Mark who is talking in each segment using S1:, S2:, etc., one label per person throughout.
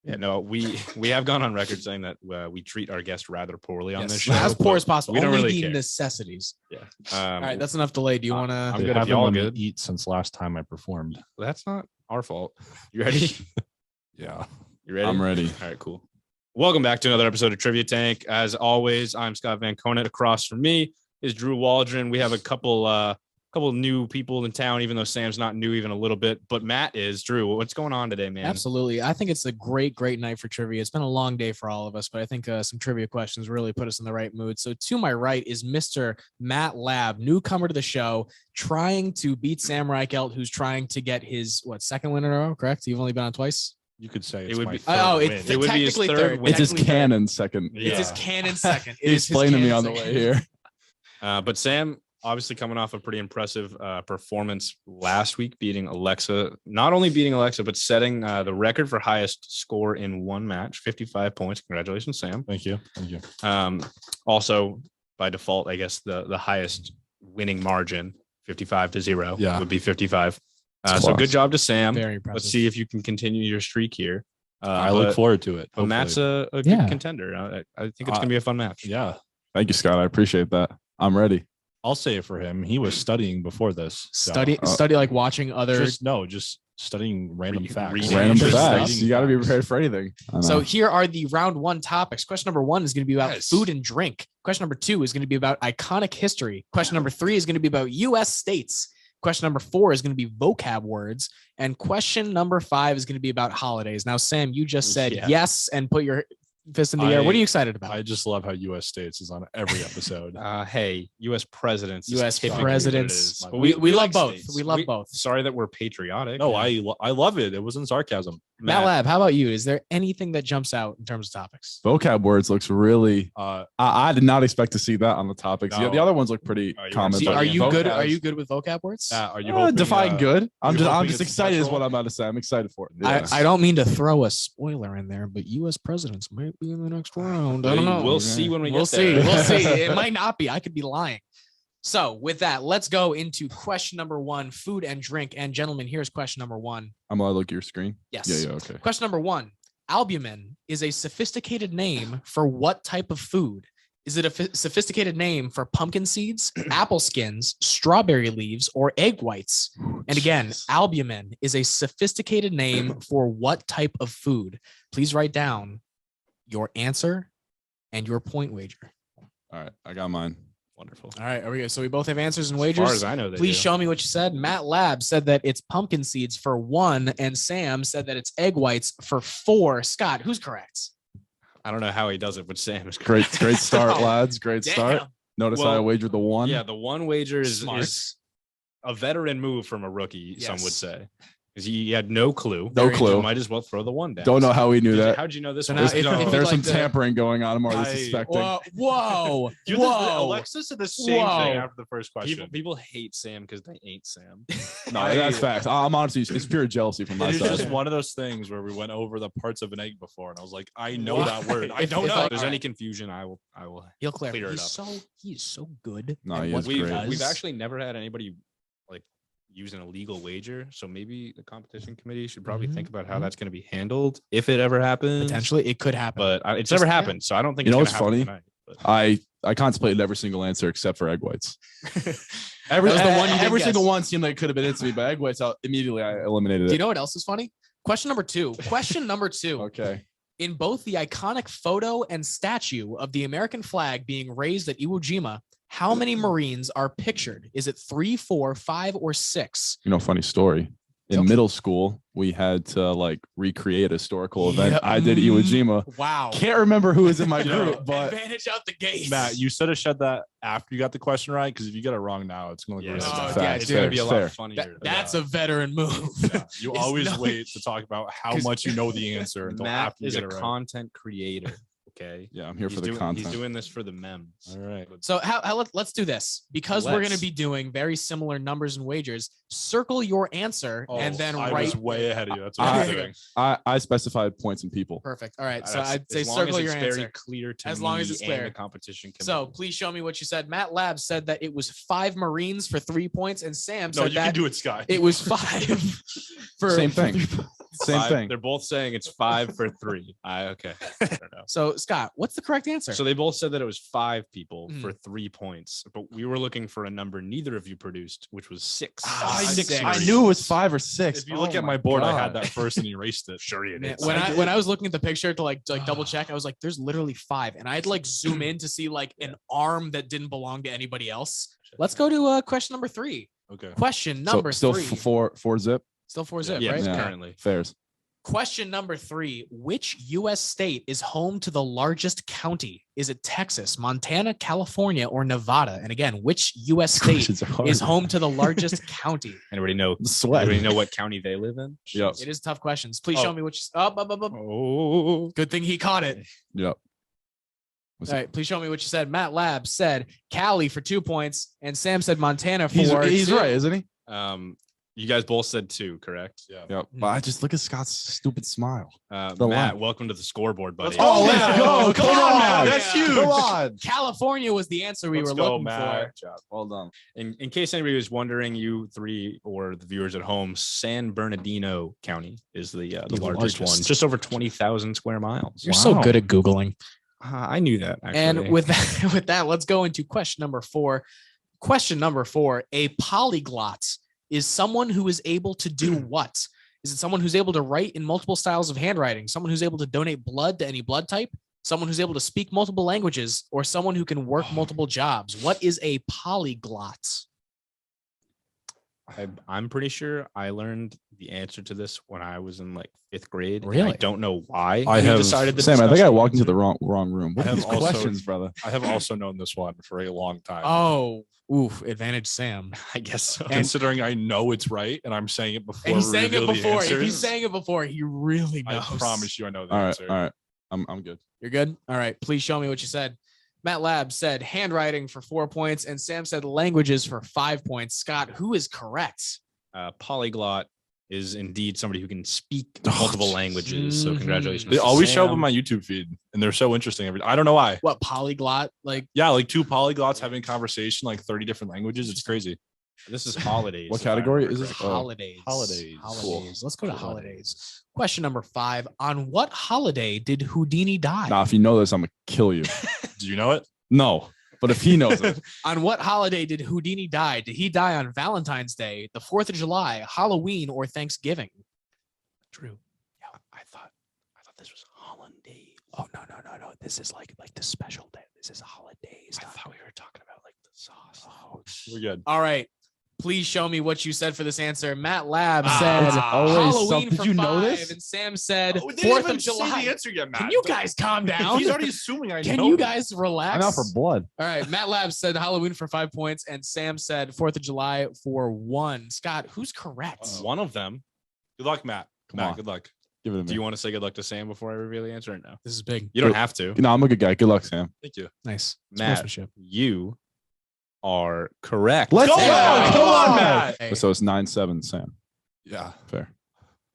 S1: Yeah, no, we have gone on record saying that we treat our guests rather poorly on this show.
S2: As poor as possible.
S1: We don't
S2: Only
S1: really
S2: the
S1: care.
S2: necessities.
S1: Yeah.
S2: All right, that's enough delay. Do you want to?
S1: I'm
S3: They
S1: good. If
S3: haven't
S1: y'all
S3: let me
S1: good,
S3: eat since last time I performed.
S1: that's not our fault. You ready?
S3: Yeah,
S1: You ready?
S4: I'm ready.
S1: All right, cool. Welcome back to another episode of Trivia Tank. As always, I'm Scott Van Conant. Across from me is Drew Waldron. We have a couple new people in town, even though Sam's not new even a little bit, but Matt is. Drew, what's going on today, man?
S2: Absolutely. I think it's a great night for trivia. It's been a long day for all of us, but I think some trivia questions really put us in the right mood. So to my right is Mr. Matt Lab, newcomer to the show, trying to beat Sam Reichelt, who's trying to get his, second win in a row, correct? You've only been on twice?
S3: you could say
S1: It
S3: it's
S1: would
S3: my
S1: be-
S3: third
S2: Oh,
S3: win.
S2: it's
S1: It would be his
S2: technically
S1: third
S2: third.
S1: win.
S4: It's his
S2: Technically third.
S4: canon second.
S1: Yeah.
S2: It's his canon second. It
S4: He
S2: is his
S4: explained to me
S2: canon
S4: on the
S2: second.
S4: way here.
S1: But Sam, obviously coming off a pretty impressive performance last week, beating Alexa, not only beating Alexa, but setting the record for highest score in one match, 55 points. Congratulations, Sam.
S3: Thank you.
S1: Also, by default, I guess the highest winning margin, 55-0, would be 55. So good job to Sam.
S2: Very impressive.
S1: Let's see if you can continue your streak here.
S3: I look forward to it.
S1: But Matt's a good contender. I think it's going to be a fun match.
S3: Yeah,
S4: Thank you, Scott. I appreciate that. I'm ready.
S3: I'll say it for him. He was studying before this. so-
S2: Study like watching other.
S3: just studying random facts.
S1: reading.
S4: Random
S1: Just
S4: facts.
S3: reading
S4: You got to be
S3: facts.
S4: prepared for anything. I
S2: So
S4: know.
S2: here are the round one topics. Question number one is going to be about
S1: Yes.
S2: food and drink. Question number two is going to be about iconic history. Question number three is going to be about U.S. states. Question number four is going to be vocab words. And question number five is going to be about holidays. Now, Sam, you just said
S1: Yeah.
S2: yes and put your fist in the air. What are you excited about?
S3: I just love how U.S. states is on every episode.
S1: Hey, U.S. presidents. is
S2: US
S1: typically what it
S2: presidents.
S1: is. But
S2: We love
S1: like
S2: both.
S1: states.
S2: We love both.
S1: Sorry that we're patriotic.
S3: No, I love it. It wasn't sarcasm.
S2: Matt Lab, how about you? Is there anything that jumps out in terms of topics?
S4: Vocab words looks really. I did not expect to see that on the topics.
S3: No.
S4: The other ones look pretty
S1: Oh, you
S4: common.
S1: weren't
S2: See,
S4: but
S2: are you good?
S4: vocabs-
S2: Are you good with vocab words?
S3: Are you hoping,
S4: define good? I'm
S3: you're hoping
S4: just
S3: it's
S4: excited is
S3: special?
S4: what I'm about to say. I'm excited for it. Yes.
S2: I don't mean to throw a spoiler in there, but U.S. presidents might be in the next round. I don't know.
S1: We'll see when we
S2: We'll
S1: get
S2: see.
S1: there.
S2: We'll see. It might not be. I could be lying. So with that, let's go into question number one, food and drink. And gentlemen, here's question number one.
S4: I'm allowed to look at your screen.
S2: Yes.
S4: Yeah. Okay.
S2: Question number one, albumin is a sophisticated name for what type of food? Is it a sophisticated name for pumpkin seeds, apple skins, strawberry leaves, or egg whites? And again, albumin is a sophisticated name for what type of food? Please write down your answer and your point wager.
S4: All right. I got mine.
S1: Wonderful.
S2: All right, are we good? So we both have answers and
S1: As far
S2: wagers.
S1: as I know, they
S2: Please
S1: do.
S2: show me what you said. Matt Lab said that it's pumpkin seeds for 1, and Sam said that it's egg whites for 4. Scott, who's correct?
S1: I don't know how he does it, but Sam is correct.
S4: Great start, lads. Great start.
S2: Damn.
S4: Notice
S1: Well,
S4: I wagered the one.
S1: Yeah, the one wager is
S2: Smart.
S1: a veteran move from a rookie. Some
S2: Yes.
S1: would say, because he had no clue.
S4: No clue.
S1: You might as well throw the one down.
S4: Don't know how we knew that.
S1: How'd you know this
S2: So
S1: one?
S2: now
S1: was
S2: if-
S1: dumb?
S2: if
S4: There's
S2: like
S4: some
S2: the-
S4: tampering going on. I'm already suspecting.
S2: Whoa.
S3: You
S2: Whoa.
S3: Alexa said the same
S2: Whoa.
S3: thing after the first question.
S1: People hate Sam because they ain't Sam.
S4: No, that's facts. I'm honestly, it's pure jealousy from my
S3: It's
S4: side.
S3: just one of those things where we went over the parts of an egg before, and I was like, I know
S2: What?
S3: that word. I
S2: If-
S3: don't
S2: if
S3: know.
S1: If there's
S2: All
S1: any
S2: right.
S1: confusion, I will.
S2: He'll clear
S1: Clear it
S2: he's
S1: up.
S2: he's so good.
S4: No,
S2: at
S4: he
S2: what
S4: is
S2: he
S4: great.
S2: does.
S1: We've actually never had anybody like use an illegal wager, so maybe the competition committee should probably think about how
S2: Mhm.
S1: that's going to be handled if it ever happens.
S2: potentially it could happen.
S1: But it's
S2: Just-
S1: never
S2: yeah.
S1: happened, so I don't think
S4: You know
S1: it's
S4: what's
S1: gonna
S4: funny?
S1: happen tonight,
S4: I contemplated every single answer except for egg whites.
S1: but-
S4: Every
S2: That was the one you didn't
S4: every single
S2: guess.
S4: one seemed like it could have been into me, but egg whites immediately I eliminated
S2: Do you
S4: it.
S2: know what else is funny? Question number 2. Question number 2.
S4: Okay.
S2: In both the iconic photo and statue of the American flag being raised at Iwo Jima, how many Marines are pictured? Is it 3, 4, 5, or 6?
S4: Funny story. In
S2: Okay.
S4: middle school, we had to like recreate a historical event.
S2: Yeah.
S4: I did Iwo Jima.
S2: Wow.
S4: Can't remember who was in my
S3: You know,
S4: group, but
S2: Advantage out the gate.
S3: Matt, you should have said that after you got the question right, because if you get it wrong now, it's going to look
S1: Yeah,
S3: really
S2: Oh,
S3: bad.
S2: yeah,
S1: it's
S2: dude.
S1: going to be a lot
S4: Fair.
S1: funnier.
S2: That's a veteran move.
S3: Yeah. You
S2: It's
S3: always
S2: no-
S3: wait to talk about how
S2: 'Cause-
S3: much you know the answer until
S1: Matt
S3: after you
S1: is
S3: get
S1: a
S3: it right.
S1: content creator. Okay,
S4: yeah, I'm here
S1: he's
S4: for the
S1: doing,
S4: content.
S1: He's doing this for the memes.
S3: All right.
S2: So let's do this because we're going to
S1: Let's.
S2: be doing very similar numbers and wagers. Circle your answer and then
S3: I
S2: write.
S3: was way ahead of you. That's what I was
S4: I-
S3: doing.
S4: I specified points and people.
S2: Perfect. All right. So
S1: That's-
S2: I'd say
S1: as long
S2: circle
S1: as
S2: your
S1: it's
S2: answer.
S1: very clear to
S2: As long as
S1: me
S2: it's
S1: and
S2: clear.
S1: the competition committee.
S2: So please show me what you said. Matt Lab said that it was 5 Marines for 3 points, and Sam
S3: No,
S2: said
S3: you can
S2: that
S3: do it, Sky.
S2: it was 5 for
S4: Same thing. Same thing.
S1: They're both saying it's 5 for 3. Okay. I don't know.
S2: So Scott, what's the correct answer?
S1: So they both said that it was 5 people
S2: Mhm.
S1: for 3 points, but we were looking for a number neither of you produced, which was 6.
S2: Ah,
S1: Six
S2: six.
S4: I
S1: for
S4: knew
S1: you.
S4: it was 5 or 6.
S3: If you look at my board, I had that first and erased it.
S1: Sure you
S2: Man,
S1: did.
S2: when I was looking at the picture to like double check, I was like, there's literally 5. And I'd like zoom in to see like an arm that didn't belong to anybody else. Let's go to question number 3.
S3: Okay.
S2: Question number
S4: still
S2: 3.
S4: four zip.
S2: Still 4 zip,
S1: yeah,
S2: right?
S4: Yeah.
S1: currently.
S4: Fairs.
S2: Question number 3. Which U.S. state is home to the largest county? Is it Texas, Montana, California, or Nevada? And again, which U.S. state
S4: Questions are hard.
S2: is home to the largest county?
S1: Anybody know?
S4: Sweat.
S1: Anybody know what county they live in?
S4: Yep.
S2: It is tough questions. Please
S1: Oh.
S2: show me which. Oh.
S1: Oh,
S2: Good thing he caught it.
S4: Yep.
S2: All right, please show me what you said. Matt Lab said Cali for 2 points, and Sam said Montana for
S4: He's
S2: 2.
S4: right, isn't he?
S1: you guys both said 2, correct?
S3: Yeah.
S4: Yep. But I just look at Scott's stupid smile.
S1: Matt,
S4: line.
S1: welcome to the scoreboard, buddy.
S3: Oh,
S4: let's
S2: yeah.
S4: go.
S2: Come
S4: Come
S2: on,
S4: on.
S2: Matt.
S3: That's huge.
S4: Come on.
S2: California was the answer we
S3: Let's
S2: were
S3: go,
S2: looking
S3: Matt.
S2: for.
S4: Well done.
S1: In case anybody was wondering, you 3 or the viewers at home, San Bernardino County is the largest one, just over 20,000 square miles.
S2: You're so good at Googling.
S1: I knew that. Actually.
S2: And with that, let's go into question number 4. Question number 4, a polyglot is someone who is able to do what? Is it someone who's able to write in multiple styles of handwriting? Someone who's able to donate blood to any blood type? Someone who's able to speak multiple languages? Or someone who can work multiple jobs? What is a polyglot?
S1: I'm pretty sure I learned the answer to this when I was in like 5th grade. and
S2: Really?
S1: I don't know why.
S3: I
S1: we
S3: have-
S1: decided to
S4: Sam, I think I
S1: discuss
S4: walked
S1: it.
S4: into the wrong room. What
S3: I
S4: are
S3: have
S4: these
S3: also-
S4: questions, brother?
S3: I have also known this one for a long time.
S2: Oh, oof, advantage Sam.
S1: I guess so.
S3: Considering I know it's right and I'm saying it before
S2: And he's
S3: we
S2: saying it
S3: reveal the
S2: before. If he's
S3: answers,
S2: saying it before, he really
S3: I
S2: knows.
S3: promise you I know the
S4: All right.
S3: answer.
S4: All right. I'm good.
S2: You're good? All right. Please show me what you said. Matt Lab said handwriting for 4 points, and Sam said languages for 5 points. Scott, who is correct?
S1: Polyglot is indeed somebody who can speak
S4: Oh,
S1: multiple languages. So
S2: Mhm.
S1: congratulations.
S3: They
S1: to
S3: always show up
S1: Sam.
S3: on my YouTube feed and they're so interesting. I don't know why.
S2: What polyglot? Like
S3: Yeah, like 2 polyglots having conversation, like 30 different languages. It's crazy.
S1: This is holidays.
S4: What
S1: if I
S4: category
S1: remember
S4: is this?
S1: correctly.
S2: holidays.
S3: holidays.
S2: Holidays. Let's go to
S3: Cool.
S2: holidays. Question number 5. On what holiday did Houdini die?
S4: Nah, if you know this, I'm gonna kill you.
S3: Do you know it?
S4: No, but if he knows it,
S2: On what holiday did Houdini die? Did he die on Valentine's Day, the 4th of July, Halloween, or Thanksgiving? Drew.
S1: I thought this was holiday.
S2: Oh no. This is like the special day. This is holidays.
S1: I thought we were talking about like the sauce.
S2: Oh,
S3: We're good.
S2: all right. Please show me what you said for this answer. Matt Lab
S3: Ah,
S2: said
S3: it's
S4: always
S2: Halloween
S4: something.
S2: for
S4: Did you know
S2: 5,
S4: this?
S2: and Sam said
S3: Oh,
S2: 4th of July.
S3: answer yet, Matt.
S2: Can you guys calm down?
S3: He's already assuming I
S2: Can
S3: know.
S2: you
S3: this.
S2: guys relax?
S4: I'm out for blood.
S2: All right. Matt Lab said Halloween for 5 points, and Sam said 4th of July for 1. Scott, who's correct?
S1: One of them.
S3: Good luck, Matt.
S4: Come
S3: Matt,
S4: on.
S3: good luck.
S4: Give it to
S1: Do
S4: me.
S1: you want to say good luck to Sam before I reveal the answer or no?
S2: This is big.
S1: You don't have to.
S4: No, I'm a good guy. Good luck, Sam.
S3: Thank you.
S2: Nice.
S1: Matt,
S2: Sportsmanship.
S1: you are correct.
S4: Let's
S3: Go
S4: go.
S3: on,
S4: Come on,
S3: Matt.
S2: Hey,
S4: So it's 9-7, Sam.
S3: Yeah.
S4: Fair.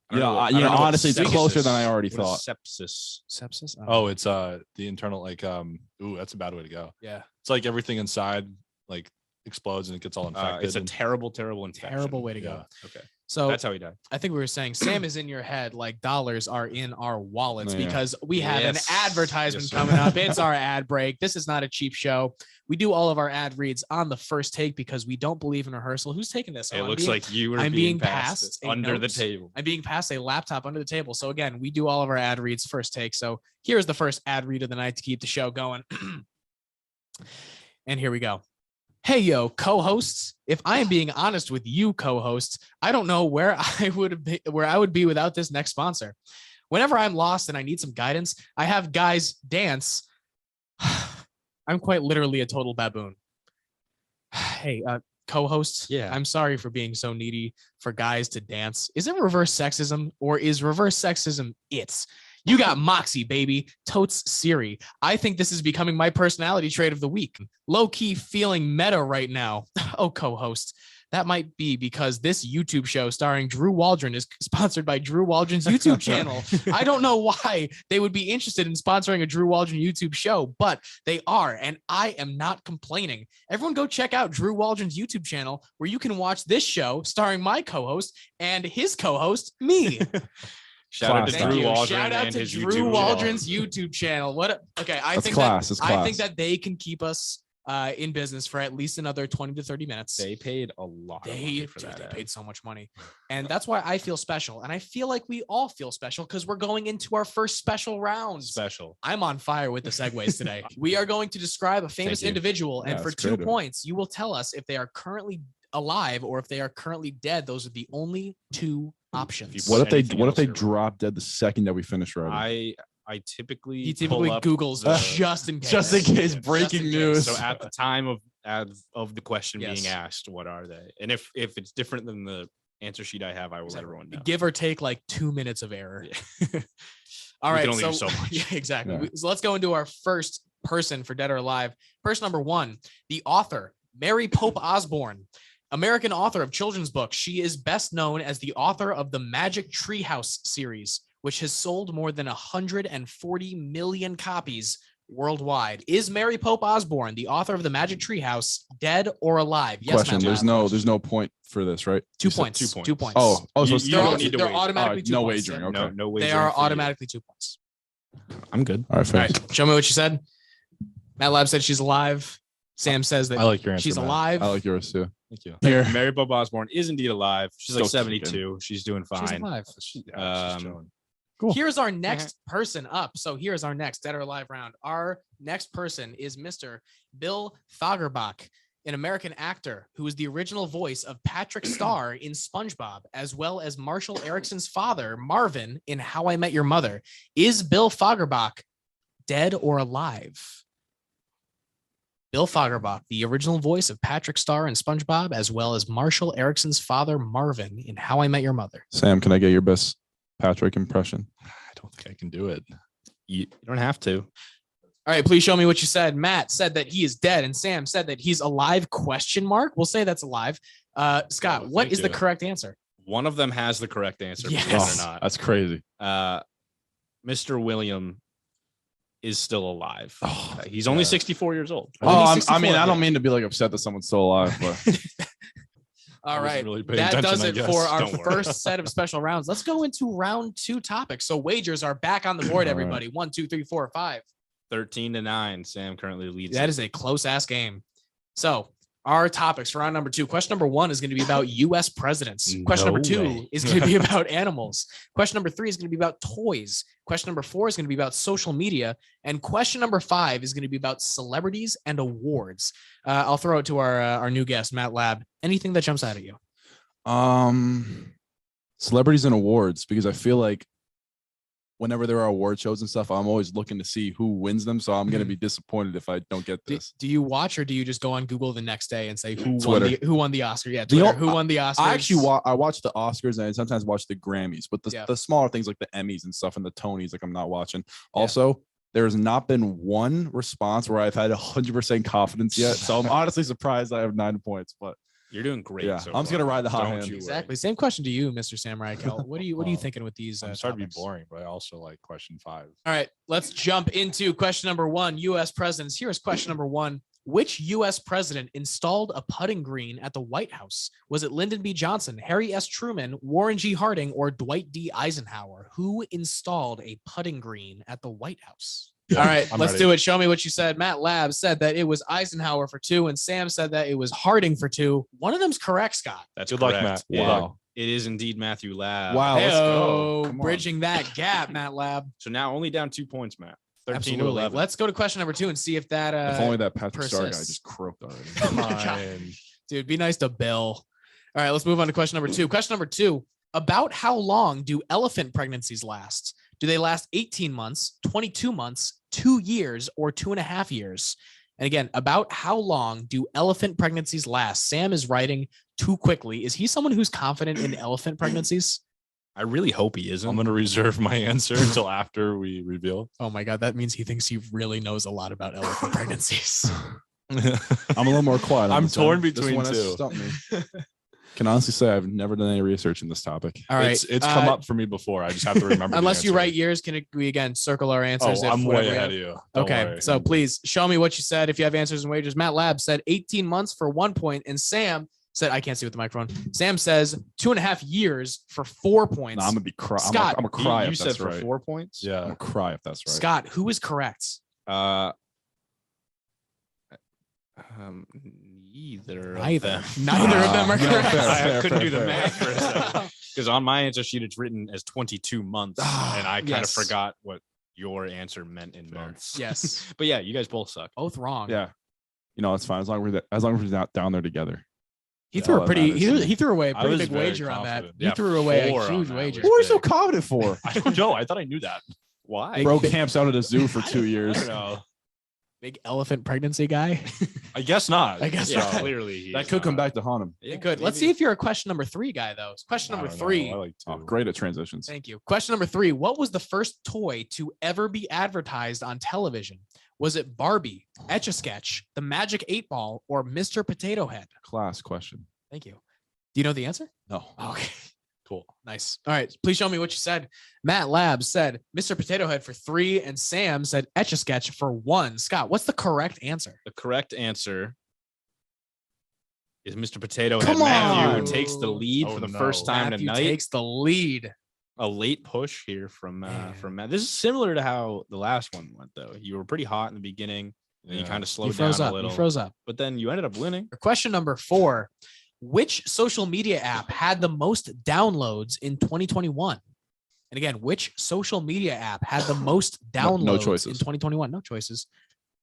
S1: I don't know what- I
S4: you
S1: don't
S4: know,
S1: know what
S4: honestly, it's
S1: sepsis-
S4: closer than I already
S1: what
S4: thought.
S1: is sepsis.
S2: sepsis?
S3: Oh, it's the internal ooh, that's a bad way to go.
S2: yeah.
S3: It's like everything inside like explodes and it gets all infected.
S1: It's a
S3: and-
S1: terrible infection.
S2: Terrible way to go.
S3: yeah.
S1: Okay.
S2: So
S1: That's how he died.
S2: I think we were saying Sam is in your head like dollars are in our wallets
S4: Yeah.
S2: because we have an
S1: Yes.
S2: advertisement
S1: Yes, sir.
S2: coming up. It's our ad break. This is not a cheap show. We do all of our ad reads on the first take because we don't believe in rehearsal. Who's taking this?
S1: It
S2: Oh, I'm
S1: looks
S2: being-
S1: like you were
S2: I'm
S1: being
S2: being
S1: passed
S2: passed a
S1: under the
S2: note.
S1: table.
S2: I'm being passed a laptop under the table. So again, we do all of our ad reads first take. So here's the first ad read of the night to keep the show going. And here we go. Hey, yo, co-hosts. If I am being honest with you, co-hosts, I don't know where I would be without this next sponsor. Whenever I'm lost and I need some guidance, I have guys dance. I'm quite literally a total baboon. Hey, co-hosts.
S1: Yeah.
S2: I'm sorry for being so needy for guys to dance. Is it reverse sexism or is reverse sexism it? You got Moxie, baby. Totes Siri. I think this is becoming my personality trait of the week. Low key feeling meta right now. Oh, co-host. That might be because this YouTube show starring Drew Waldron is sponsored by Drew Waldron's YouTube channel. I don't know why they would be interested in sponsoring a Drew Waldron YouTube show, but they are, and I am not complaining. Everyone go check out Drew Waldron's YouTube channel where you can watch this show starring my co-host and his co-host, me.
S1: Shout out to
S4: Class.
S2: Thank
S1: Drew
S2: you.
S1: Waldron
S2: Shout out
S1: and
S2: to
S1: his
S2: Drew
S1: YouTube channel.
S2: Waldron's YouTube channel. Okay, I
S4: That's
S2: think
S4: class. That's
S2: I think
S4: class.
S2: that they can keep us in business for at least another 20 to 30 minutes.
S1: They paid a lot of money for
S2: Dude,
S1: that.
S2: they
S1: ad.
S2: paid so much money. And that's why I feel special. And I feel like we all feel special because we're going into our first special rounds.
S1: Special.
S2: I'm on fire with the segues today. We are going to describe a famous
S1: you.
S2: individual, and
S4: Yeah,
S2: for
S4: it's
S2: 2
S4: creative.
S2: points, you will tell us if they are currently alive or if they are currently dead. Those are the only two options.
S4: What if they
S1: anything else here, bro.
S4: drop dead the second that we finish writing?
S1: I typically
S2: He typically
S1: pull up
S2: Googles
S1: the-
S2: just in case.
S4: Just in case,
S1: Yeah,
S4: breaking
S2: just in case.
S4: news.
S1: So at the time of the question
S2: Yes.
S1: being asked, what are they? And if it's different than the answer sheet I have, I will let everyone know.
S2: Give or take like 2 minutes of error.
S1: Yeah.
S2: All
S1: We
S2: right.
S1: can only do so much.
S2: Yeah, exactly.
S4: Yeah.
S2: So let's go into our first person for Dead or Alive. Person number 1, the author, Mary Pope Osborne, American author of children's books. She is best known as the author of the Magic Treehouse series, which has sold more than 140 million copies worldwide. Is Mary Pope Osborne, the author of the Magic Treehouse, dead or alive? Yes,
S4: Question.
S2: Matt
S4: There's
S2: Lab.
S4: no point for this, right?
S2: 2
S1: You said
S2: points.
S1: 2 points.
S2: 2 points.
S4: Oh, so
S1: You
S4: it's
S1: don't
S2: they're,
S1: need to
S2: they're
S1: wait.
S2: automatically 2
S4: no
S2: points.
S4: wagering.
S2: Yeah.
S4: Okay.
S1: No
S2: They
S1: wagering
S2: are
S1: for you.
S2: automatically 2 points.
S1: I'm good.
S4: All right,
S2: All
S4: fair.
S2: right. Show me what you said. Matt Lab said she's alive. Sam says that
S3: I like your answer.
S2: she's
S3: Matt.
S2: alive.
S4: I like yours too.
S3: Thank you.
S4: Here.
S1: Mary Pope Osborne is indeed alive. She's like
S4: Still
S1: 72. She's doing
S2: She's
S1: fine.
S2: alive.
S3: She's
S1: Um,
S3: chilling.
S4: Cool.
S2: Here's our next person up. So here's our next Dead or Alive round. Our next person is Mr. Bill Fagerbach, an American actor who is the original voice of Patrick Star in SpongeBob, as well as Marshall Erickson's father, Marvin, in How I Met Your Mother. Is Bill Fagerbach dead or alive? Bill Fagerbach, the original voice of Patrick Star in SpongeBob, as well as Marshall Erickson's father, Marvin, in How I Met Your Mother.
S4: Sam, can I get your best Patrick impression?
S3: I don't think I can do it.
S1: You don't have to.
S2: All right, please show me what you said. Matt said that he is dead, and Sam said that he's alive, question mark. We'll say that's alive. Scott,
S3: Oh,
S2: what
S3: thank
S2: is the
S3: you.
S2: correct answer?
S1: One of them has the correct answer, believe
S2: Yes.
S1: it or not.
S4: That's crazy.
S1: Mr. William is still alive.
S4: Oh,
S1: He's only
S3: yeah.
S1: 64 years old.
S2: Only
S4: I
S2: 64,
S4: mean, I
S2: yeah.
S4: don't mean to be like upset that someone's still alive, but
S2: All
S3: wasn't
S2: right,
S3: really paying
S2: that
S3: attention,
S2: does
S3: I
S2: it
S3: guess.
S2: for our
S1: Don't worry.
S2: first set of special rounds. Let's go into round 2 topics. So wagers are back on the board,
S4: All right.
S2: everybody. 1, 2, 3, 4, 5.
S1: 13-9. Sam currently leads.
S2: That
S1: it.
S2: is a close ass game. So our topics for round number 2. Question number 1 is going to be about U.S. presidents. Question
S1: No
S2: number 2
S1: way.
S2: is going to be about animals. Question number 3 is going to be about toys. Question number 4 is going to be about social media. And question number 5 is going to be about celebrities and awards. I'll throw it to our new guest, Matt Lab. Anything that jumps out at you?
S4: celebrities and awards, because I feel like whenever there are award shows and stuff, I'm always looking to see who wins them. So I'm going to be disappointed if I don't get this.
S2: Do you watch or do you just go on Google the next day and say who
S4: Twitter.
S2: who won the Oscar? Yeah,
S4: The
S2: Twitter.
S4: o-
S2: Who won the Oscars?
S4: I actually I watch the Oscars and I sometimes watch the Grammys, but
S2: Yeah.
S4: the smaller things like the Emmys and stuff and the Tonys, like I'm not watching. Also, there's not been one response where I've had 100% confidence yet. So I'm honestly surprised I have 9 points, but
S1: You're doing great.
S4: Yeah,
S1: so
S4: I'm just
S1: far.
S4: gonna ride the hot
S1: Don't
S4: hand.
S1: you worry.
S2: Exactly. Same question to you, Mr. Sam Reichelt. What are you
S3: Well,
S2: thinking with these?
S3: I'm sorry to be
S2: topics?
S3: boring, but I also like question 5.
S2: All right, let's jump into question number 1. U.S. presidents. Here is question number 1. Which U.S. president installed a putting green at the White House? Was it Lyndon B. Johnson, Harry S. Truman, Warren G. Harding, or Dwight D. Eisenhower? Who installed a putting green at the White House? All right,
S3: I'm
S2: let's
S3: ready.
S2: do it. Show me what you said. Matt Lab said that it was Eisenhower for 2, and Sam said that it was Harding for 2. One of them's correct, Scott.
S1: That's
S3: Good luck,
S1: correct.
S3: Matt.
S1: Yeah.
S4: Wow.
S1: It is indeed Matthew Lab.
S4: Wow. let's go.
S2: Heyo,
S4: Come on.
S2: bridging that gap, Matt Lab.
S1: So now only down 2 points, Matt. 13 to
S2: Absolutely.
S1: 11.
S2: Let's go to question number 2 and see if that.
S4: If only that Patrick Star guy
S2: persists.
S4: just croaked already.
S2: Oh my God. Dude, be nice to Bill. All right, let's move on to question number 2. Question number 2. About how long do elephant pregnancies last? Do they last 18 months, 22 months, 2 years, or 2.5 years? And again, about how long do elephant pregnancies last? Sam is writing too quickly. Is he someone who's confident in elephant pregnancies?
S1: I really hope he isn't.
S3: I'm going to reserve my answer until after we reveal.
S2: Oh my God, that means he thinks he really knows a lot about elephant pregnancies.
S4: I'm a little more quiet. on
S3: I'm
S4: this
S3: torn
S4: one. This
S3: between
S4: one has
S3: two.
S4: stumped me. Can honestly say I've never done any research in this topic.
S2: All right.
S3: It's come up for me before. I just have to remember. the
S2: Unless you
S3: answer.
S2: write yours, can we again circle our
S3: Oh,
S2: answers?
S3: I'm
S2: whatever
S3: way
S2: we
S3: ahead
S2: have?
S3: of you. Don't
S2: Okay,
S3: worry.
S2: so please show me what you said if you have answers and wagers. Matt Lab said 18 months for 1 point, and Sam said, I can't see with the microphone. Sam says 2.5 years for 4 points.
S4: Nah, I'm gonna be cry.
S2: Scott,
S4: I'm gonna cry
S1: You
S4: if
S1: said
S4: that's
S1: for
S4: right.
S1: 4 points.
S4: I'm
S3: Yeah.
S4: gonna cry if that's right.
S2: Scott, who is correct?
S1: Neither of
S2: Neither.
S1: them.
S2: Neither of them are
S4: No,
S2: correct.
S4: fair,
S1: I couldn't do the
S4: fair.
S1: math for a second because on my answer sheet it's written as 22 months, and I kind of
S2: Yes.
S1: forgot what your answer meant in months.
S2: Yes.
S1: But yeah, you guys both suck.
S2: Both wrong.
S4: Yeah, you know it's fine as long as we're not down there together.
S2: He
S4: Yeah,
S2: threw
S4: all
S2: a
S4: that
S2: pretty.
S4: matters to me.
S2: He threw away a
S3: I
S2: pretty
S3: was
S2: big
S3: very
S2: wager on that.
S3: confident.
S2: He
S1: Yeah,
S2: threw away
S1: 4
S2: a
S1: on
S2: huge
S1: that
S2: wager.
S1: was
S4: What are you so
S1: big.
S4: confident for?
S3: I don't know. I thought I knew that.
S1: Why?
S4: Bro camps out at a zoo for 2 years.
S3: I don't know.
S2: Big elephant pregnancy guy.
S3: I guess not.
S2: I guess
S1: Yeah,
S2: not.
S1: clearly he
S4: That
S1: is
S4: could come
S1: not.
S4: back to haunt him.
S1: Yeah,
S2: It could. Let's see
S1: maybe.
S2: if you're a question number 3 guy though. Question
S3: I
S2: number
S3: don't know.
S2: 3.
S3: I like
S4: Oh,
S3: to.
S4: great at transitions.
S2: Thank you. Question number 3. What was the first toy to ever be advertised on television? Was it Barbie, Etch-a-Sketch, the Magic 8-Ball, or Mr. Potato Head?
S4: Class question.
S2: Thank you. Do you know the answer?
S4: No.
S2: Okay.
S3: Cool.
S2: Nice. All right. Please show me what you said. Matt Labs said Mr. Potato Head for 3, and Sam said Etch-a-Sketch for 1. Scott, what's the correct answer?
S1: The correct answer is Mr. Potato Head.
S4: Come
S1: Matthew
S2: on.
S1: takes the lead
S3: Oh,
S1: for the
S3: no.
S1: first time
S2: Matthew
S1: tonight.
S2: takes the lead.
S1: A late push here from
S2: Man.
S1: Matt. This is similar to how the last one went, though. You were pretty hot in the beginning, and you
S3: Yeah.
S1: kind of
S2: You
S1: slowed
S2: froze
S1: down
S2: up.
S1: a little.
S2: You froze up.
S1: But then you ended up winning.
S2: Question number 4. Which social media app had the most downloads in 2021? And again, which social media app had the most downloads
S4: no
S2: in
S4: choices.
S2: 2021? No choices.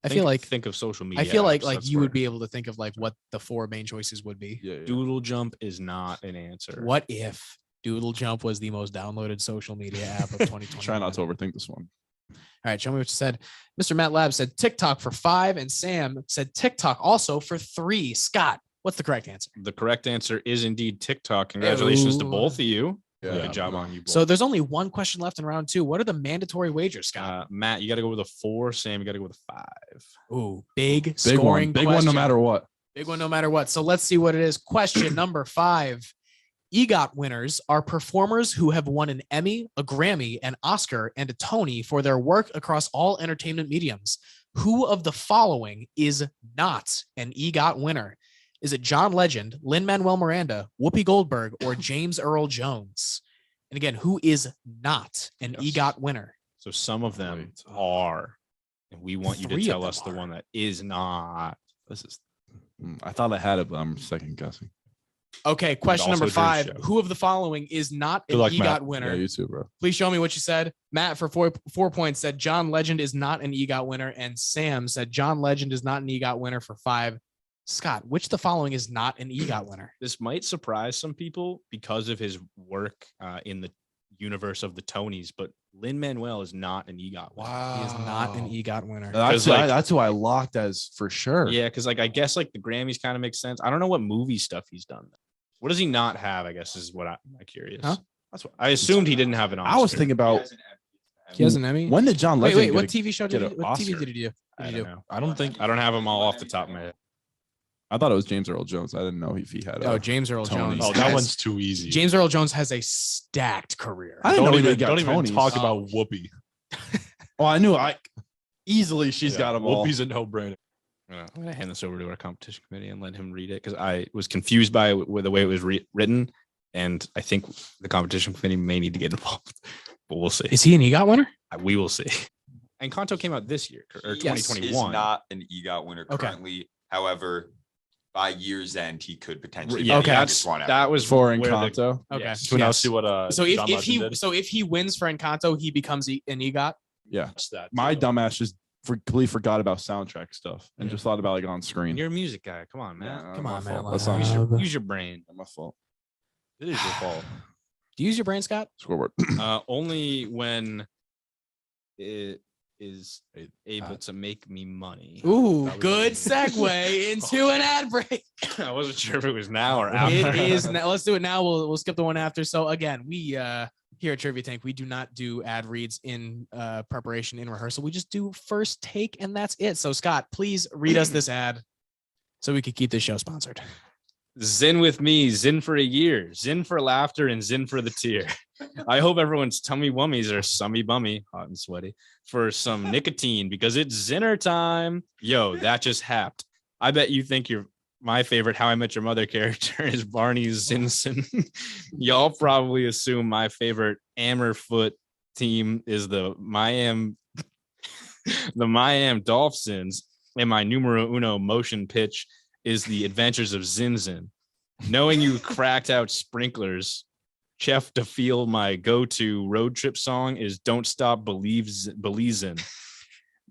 S2: I feel like
S1: think of social media.
S2: I feel like
S1: apps, that's
S2: you
S1: where-
S2: would be able to think of like what the 4 main choices would be.
S4: Yeah.
S1: Doodle Jump is not an answer.
S2: What if Doodle Jump was the most downloaded social media app of 2020?
S4: Try not to overthink this one.
S2: All right, show me what you said. Mr. Matt Lab said TikTok for 5, and Sam said TikTok also for 3. Scott, what's the correct answer?
S1: The correct answer is indeed TikTok. Congratulations to
S2: Ooh.
S1: both of you.
S4: Yeah.
S1: Good job on you both.
S2: So there's only one question left in round 2. What are the mandatory wagers, Scott?
S1: Matt, you got to go with a 4. Sam, you got to go with a 5.
S2: Ooh, big
S4: Big
S2: scoring
S4: one. Big one no
S2: question.
S4: matter what.
S2: Big one no matter what. So let's see what it is. Question number 5. EGOT winners are performers who have won an Emmy, a Grammy, an Oscar, and a Tony for their work across all entertainment mediums. Who of the following is not an EGOT winner? Is it John Legend, Lin-Manuel Miranda, Whoopi Goldberg, or James Earl Jones? And again, who is not an
S1: Yes.
S2: EGOT winner?
S1: So some of them
S4: Wait.
S1: are, and we want you to
S2: 3 of
S1: tell
S2: them
S1: us the
S2: are.
S1: one that is not.
S4: This is. I thought I had it, but I'm second guessing.
S2: Okay, question
S1: also
S2: number
S1: Drew's
S2: 5.
S1: show.
S2: Who of the following is not an
S3: Good luck,
S2: EGOT
S3: Matt.
S2: winner?
S4: Yeah, you too, bro.
S2: Please show me what you said. Matt for 4 points said John Legend is not an EGOT winner, and Sam said John Legend is not an EGOT winner for 5. Scott, which of the following is not an EGOT winner?
S1: This might surprise some people because of his work in the universe of the Tonys, but Lin-Manuel is not an EGOT winner.
S2: He is not an EGOT winner.
S4: That's
S1: like-
S4: that's who I locked as for sure.
S1: Yeah, because like I guess like the Grammys kind of makes sense. I don't know what movie stuff he's done. What does he not have? I guess is what I'm curious.
S2: Huh?
S1: That's what I assumed he didn't have an Oscar.
S4: I was thinking about
S2: He has an Emmy.
S4: when did John
S2: Wait,
S4: Legend
S2: what
S4: get a-
S2: TV show did
S4: get
S2: he?
S4: an
S2: What TV
S4: Oscar?
S2: did he do?
S1: I don't know.
S3: I don't think.
S1: I don't have them all off the top of my head.
S4: I thought it was James Earl Jones. I didn't know if he had.
S2: Oh,
S4: A,
S2: James Earl
S4: Tony.
S2: Jones.
S3: Oh, that
S2: has-
S3: one's too easy.
S2: James Earl Jones has a stacked career.
S4: I didn't know
S3: don't
S4: he
S3: even,
S4: got
S3: don't even
S4: Tonys.
S3: talk
S2: Oh.
S3: about Whoopi.
S4: Oh, I knew. I easily she's
S3: Yeah,
S4: got them all.
S3: Whoopi's a no-brainer.
S1: I'm gonna hand this over to our competition committee and let him read it because I was confused by with the way it was written, and I think the competition committee may need to get involved, but we'll see.
S2: Is he an EGOT winner?
S1: We will see. And Kanto came out this year or
S2: Yes.
S1: 2021.
S5: Is not an EGOT winner
S2: Okay.
S5: currently. However, by year's end, he could potentially.
S1: Yeah,
S5: be
S2: Okay.
S5: the
S1: that's
S5: youngest one
S1: that
S5: ever.
S1: was
S4: for
S1: where the-
S4: Encanto.
S2: Okay.
S1: Yes.
S3: Can we now
S2: Yes.
S3: see what
S2: So if
S3: John Legend did?
S2: if he wins for Encanto, he becomes an EGOT.
S4: Yeah,
S3: Watch that,
S4: my
S3: too.
S4: dumbass just completely forgot about soundtrack stuff and
S2: Yeah.
S4: just thought about like on screen.
S1: You're a music guy. Come on, man.
S4: Yeah,
S2: Come
S4: my
S2: on, man.
S4: fault. That's not
S1: Use your brain.
S4: my fault.
S3: It is your fault.
S2: Do you use your brain, Scott?
S4: Scoreboard.
S1: Only when it is able to make me money.
S2: Ooh,
S3: That was
S2: good
S3: amazing.
S2: segue into an ad break.
S1: I wasn't sure if it was now or after.
S2: It is now. Let's do it now. We'll skip the one after. So again, we here at Trivia Tank, we do not do ad reads in preparation in rehearsal. We just do first take, and that's it. So Scott, please read us this ad so we can keep this show sponsored.
S1: Zin with me, Zin for a year, Zin for laughter, and Zin for the tear. I hope everyone's tummy wummies are summy bummy, hot and sweaty, for some nicotine because it's Zinner time. Yo, that just happed. I bet you think you're my favorite How I Met Your Mother character is Barney Zinson. Y'all probably assume my favorite Ammerfoot team is the Miami Dolphins, and my numero uno motion pitch is the Adventures of Zinzin. Knowing you cracked out sprinklers, Chef to feel my go-to road trip song is Don't Stop Believin'.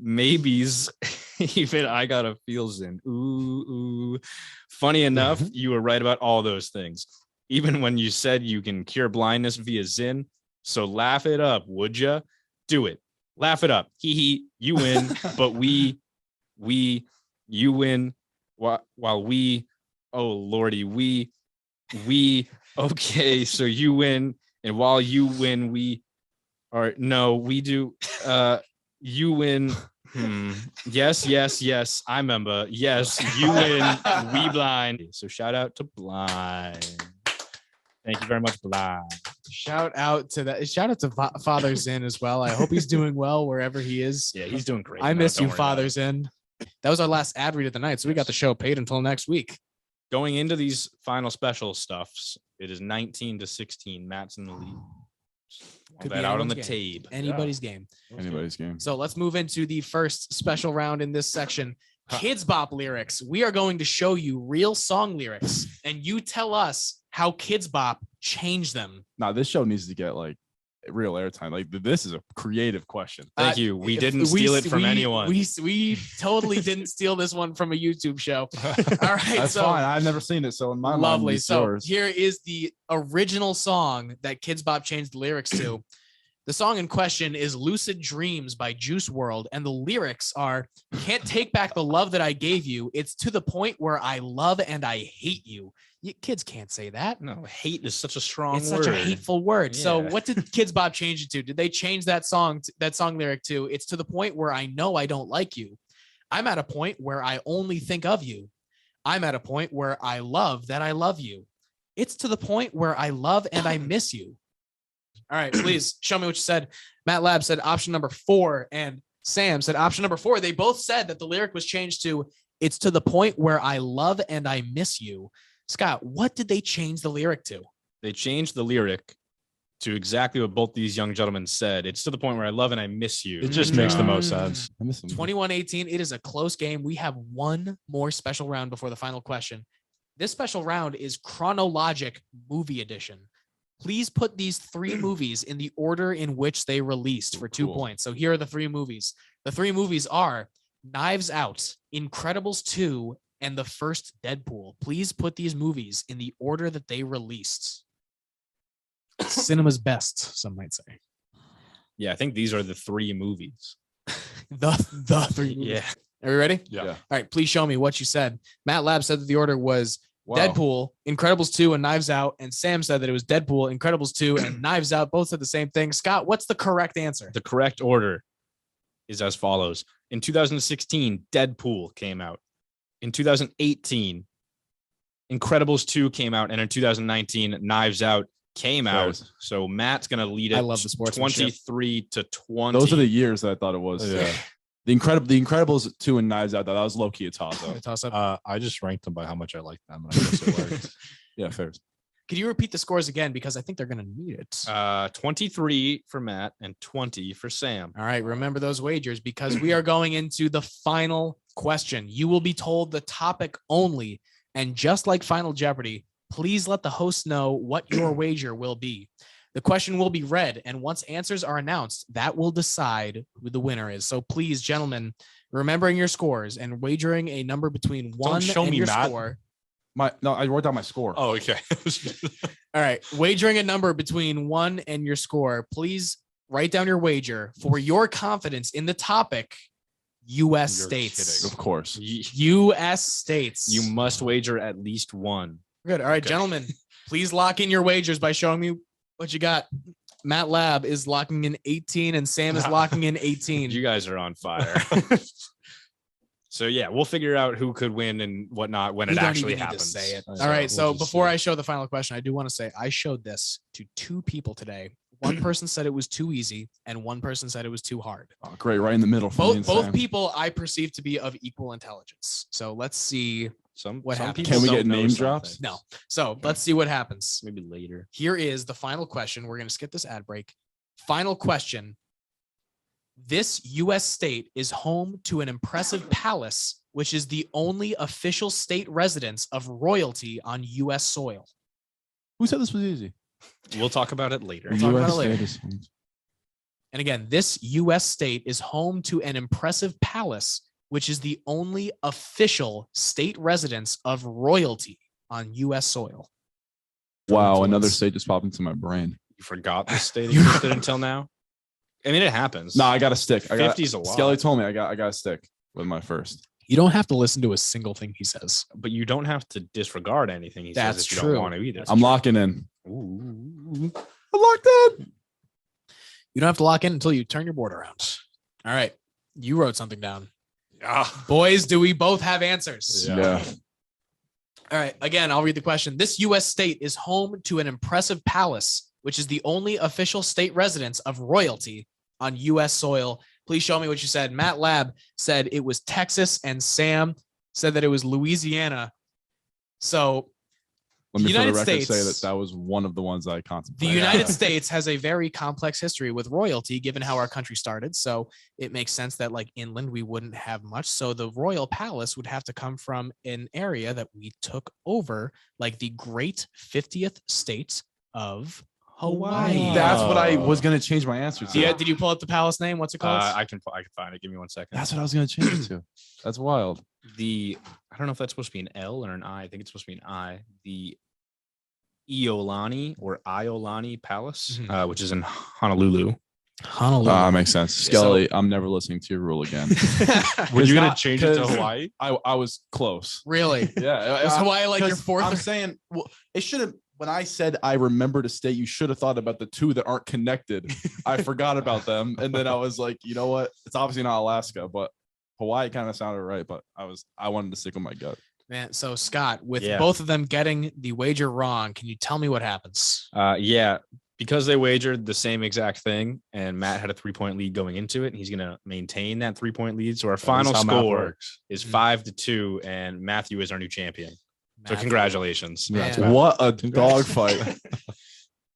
S1: Maybe's even I Gotta Feels in. Ooh. Funny enough, you were right about all those things. Even when you said you can cure blindness via Zin. So laugh it up, would ya? Do it. Laugh it up. Hee, you win, but you win while we, oh Lordy, we, okay, so you win, and while you win, we do, you win. Yes, I remember. Yes, you win, we blind. So shout out to Blind. Thank you very much, Blind.
S2: Shout out to Father Zin as well. I hope he's doing well wherever he is.
S1: Yeah, he's doing great.
S2: I miss you, Father Zin. That was our last ad read of the night, so we got the show paid until next week.
S1: Going into these final special stuffs, it is 19-16. Matt's in the lead.
S2: Could
S1: that
S2: be
S1: out on the
S2: anyone's
S1: tape.
S2: Anybody's game.
S4: Anybody's game.
S2: So let's move into the first special round in this section. Kids Bop lyrics. We are going to show you real song lyrics, and you tell us how Kids Bop changed them.
S4: Now this show needs to get like real airtime. Like this is a creative question.
S1: Thank you. We didn't steal it from anyone.
S2: We totally didn't steal this one from a YouTube show. All right,
S4: That's fine. I've never seen it, so in my
S2: lovely.
S4: mind,
S2: So
S4: yours.
S2: here is the original song that Kids Bop changed the lyrics to. The song in question is Lucid Dreams by Juice WRLD, and the lyrics are, can't take back the love that I gave you. It's to the point where I love and I hate you. Kids can't say that.
S1: No, hate is such a strong word.
S2: It's such a hateful word.
S1: Yeah.
S2: So what did Kids Bop change it to? Did they change that song lyric to, it's to the point where I know I don't like you. I'm at a point where I only think of you. I'm at a point where I love that I love you. It's to the point where I love and I miss you. All right, please show me what you said. Matt Lab said option number 4, and Sam said option number 4. They both said that the lyric was changed to, it's to the point where I love and I miss you. Scott, what did they change the lyric to?
S1: They changed the lyric to exactly what both these young gentlemen said. It's to the point where I love and I miss you.
S3: It just makes the most sense.
S4: I miss him.
S2: 21-18. It is a close game. We have one more special round before the final question. This special round is Chronologic Movie Edition. Please put these 3 movies in the order in which they released for 2 points. So here are the 3 movies. The 3 movies are Knives Out, Incredibles 2, and the first Deadpool. Please put these movies in the order that they released. Cinema's best, some might say.
S1: Yeah, I think these are the 3 movies.
S2: The 3 movies.
S1: Yeah.
S2: Are we ready?
S3: Yeah.
S2: All right, please show me what you said. Matt Lab said that the order was
S4: Wow.
S2: Deadpool, Incredibles 2, and Knives Out. And Sam said that it was Deadpool, Incredibles 2, and Knives Out. Both said the same thing. Scott, what's the correct answer?
S1: The correct order is as follows. In 2016, Deadpool came out. In 2018, Incredibles 2 came out. And in 2019, Knives Out came out. So Matt's going to lead it.
S2: I love the sportsmanship.
S1: 23-20.
S4: Those are the years that I thought it was.
S3: Yeah.
S4: The Incredibles 2 and Knives Out. That was low key a toss up.
S2: Toss up.
S3: I just ranked them by how much I like them, and I guess it worked.
S4: Yeah, fair.
S2: Could you repeat the scores again? Because I think they're going to need it.
S1: 23 for Matt and 20 for Sam.
S2: All right. Remember those wagers because we are going into the final question. You will be told the topic only. And just like Final Jeopardy, please let the host know what your wager will be. The question will be read, and once answers are announced, that will decide who the winner is. So please, gentlemen, remembering your scores and wagering a number between 1
S3: show
S2: and
S3: me,
S2: your
S3: Matt.
S2: score.
S4: I wrote down my score.
S3: Oh, okay.
S2: All right. Wagering a number between 1 and your score. Please write down your wager for your confidence in the topic, U.S.
S3: You're
S2: states.
S3: kidding.
S4: Of course.
S2: U.S. states.
S1: You must wager at least one.
S2: Good. All right,
S3: Okay.
S2: gentlemen, please lock in your wagers by showing me what you got. Matt Lab is locking in 18 and Sam is locking in 18.
S1: You guys are on fire. So yeah, we'll figure out who could win and whatnot when
S2: We
S1: it
S2: don't
S1: actually
S2: even need to
S1: happens.
S2: say it.
S3: So
S2: All right.
S3: we'll
S2: So
S3: just
S2: before
S3: see.
S2: I show the final question, I do want to say I showed this to 2 people today. One person said it was too easy, and one person said it was too hard.
S4: Oh, great, right in the middle. For me and
S2: Both
S4: Sam.
S2: people I perceive to be of equal intelligence. So let's see
S1: Some
S2: What happened?
S1: people
S4: Can we
S1: don't
S4: get
S1: know
S4: name
S1: some
S4: drops?
S1: things.
S2: No. So let's see what happens.
S1: Maybe later.
S2: Here is the final question. We're going to skip this ad break. Final question. This U.S. state is home to an impressive palace, which is the only official state residence of royalty on U.S. soil.
S4: Who said this was easy?
S1: We'll talk about it later.
S2: We'll talk about it
S4: US
S2: later.
S4: state is-
S2: And again, this U.S. state is home to an impressive palace, which is the only official state residence of royalty on U.S. soil.
S4: Wow, another
S2: Influence.
S4: state just popped into my brain.
S1: You forgot the state existed until now. I mean, it happens.
S4: No, I got to stick.
S1: 50's a lot.
S4: Skelly told me I got to stick with my first.
S2: You don't have to listen to a single thing he says.
S1: But you don't have to disregard anything he
S2: That's
S1: says if you
S2: true.
S1: don't want to either.
S4: I'm locking in.
S1: Ooh.
S4: I'm locked in.
S2: You don't have to lock in until you turn your board around. All right. You wrote something down.
S1: Ah.
S2: Boys, do we both have answers?
S4: Yeah.
S2: All right. Again, I'll read the question. This U.S. state is home to an impressive palace, which is the only official state residence of royalty on U.S. soil. Please show me what you said. Matt Lab said it was Texas, and Sam said that it was Louisiana. So
S4: Let me,
S2: United
S4: for the record, say
S2: States-
S4: that was one of the ones I
S2: the
S4: contemplated.
S2: United States has a very complex history with royalty, given how our country started. So it makes sense that like inland, we wouldn't have much. So the royal palace would have to come from an area that we took over, like the great 50th state of Hawaii.
S4: That's what I was going to change my answer to.
S2: Yeah, did you pull up the palace name? What's it called?
S1: I can find it. Give me 1 second.
S4: That's what I was going to change it to. That's wild.
S1: I don't know if that's supposed to be an L or an I. I think it's supposed to be an I. The Iolani Palace,
S2: Mhm.
S1: which is in Honolulu.
S2: Honolulu.
S4: Makes sense. Skelly, I'm never listening to your rule again.
S3: Were you
S4: It's
S3: gonna
S4: not-
S3: change it to
S4: 'cause
S3: Hawaii?
S4: I was close.
S2: Really?
S4: Yeah.
S2: Is Hawaii like your fourth?
S4: I'm saying, well, it should have. When I said I remembered a state, you should have thought about the two that aren't connected. I forgot about them, and then I was like, you know what? It's obviously not Alaska, but Hawaii kind of sounded right. But I wanted to stick with my gut.
S2: Man, so Scott, with
S1: Yeah.
S2: both of them getting the wager wrong, can you tell me what happens?
S1: Yeah, because they wagered the same exact thing, and Matt had a 3-point lead going into it, and he's going to maintain that 3-point lead. So our final
S3: That's how math
S1: score
S3: works.
S1: is
S2: Mhm.
S1: 5-2, and Matthew is our new champion. So
S2: Matthew.
S1: congratulations.
S2: Man.
S4: What a dogfight!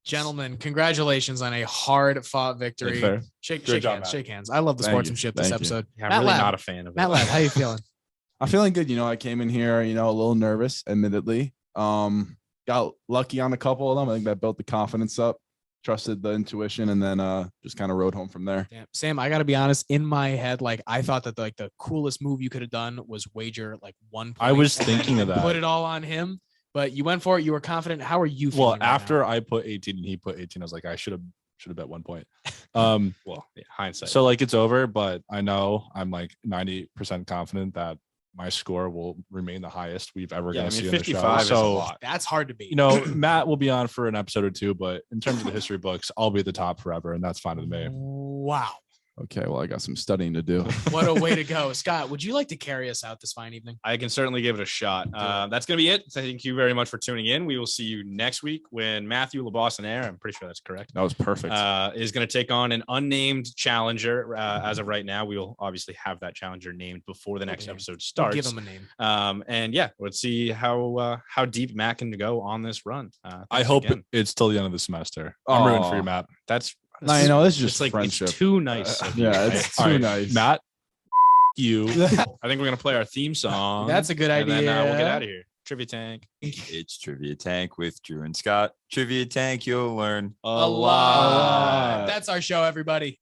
S2: Gentlemen, congratulations on a hard fought victory.
S4: Fair.
S2: Shake
S3: Good job,
S2: hands,
S3: Matt.
S2: shake hands. I love the
S4: Thank you.
S2: sportsmanship this
S4: Thank you.
S2: episode.
S1: Yeah, I'm
S2: Matt
S1: really
S2: Lab.
S1: not a fan of it.
S2: Matt Lab, how you feeling?
S4: I'm feeling good. I came in here, a little nervous, admittedly. Got lucky on a couple of them. I think that built the confidence up, trusted the intuition, and then just kind of rode home from there.
S2: Damn. Sam, I gotta be honest. In my head, like I thought that like the coolest move you could have done was wager like 1 point.
S3: I was
S2: and then
S3: thinking of that.
S2: Put it all on him, but you went for it. You were confident. How are you feeling?
S3: Well,
S2: right now?
S3: after I put 18 and he put 18, I was like, I should have bet 1 point.
S1: Well, yeah, hindsight.
S3: So like it's over, but I know I'm like 90% confident that my score will remain the highest we've ever
S1: yeah, I
S3: going to
S1: mean,
S3: see in the
S1: 55
S3: show.
S1: is a
S3: So
S1: lot.
S2: that's hard to beat.
S3: Matt will be on for an episode or two, but in terms of the history books, I'll be at the top forever, and that's fine with me.
S2: Wow.
S4: Okay, well, I got some studying to do.
S2: What a way to go. Scott, would you like to carry us out this fine evening?
S1: I can certainly give it a shot. That's going to be it. Thank you very much for tuning in. We will see you next week when Matthew LeBossonaire, I'm pretty sure that's correct,
S4: That was perfect.
S1: is going to take on an unnamed challenger. As of right now, we will obviously have that challenger named before the next
S2: Okay.
S1: episode
S2: We'll
S1: starts.
S2: give him a name.
S1: And yeah, let's see how deep Matt can go on this run.
S3: I
S1: Thanks
S3: hope
S1: again.
S3: it's till the end of the semester. I'm rooting for you,
S4: Aw.
S3: Matt.
S1: That's
S4: No, this is
S1: it's
S4: just
S1: like
S4: friendship.
S1: it's too nice. of you,
S4: Yeah,
S1: right?
S4: it's
S3: All
S4: too
S3: right,
S4: nice.
S3: Matt, you.
S1: I think we're gonna play our theme song.
S2: That's a good
S1: and
S2: idea.
S1: then we'll get out of here. Trivia Tank.
S5: It's Trivia Tank with Drew and Scott. Trivia Tank, you'll learn
S2: A lot. That's our show, everybody.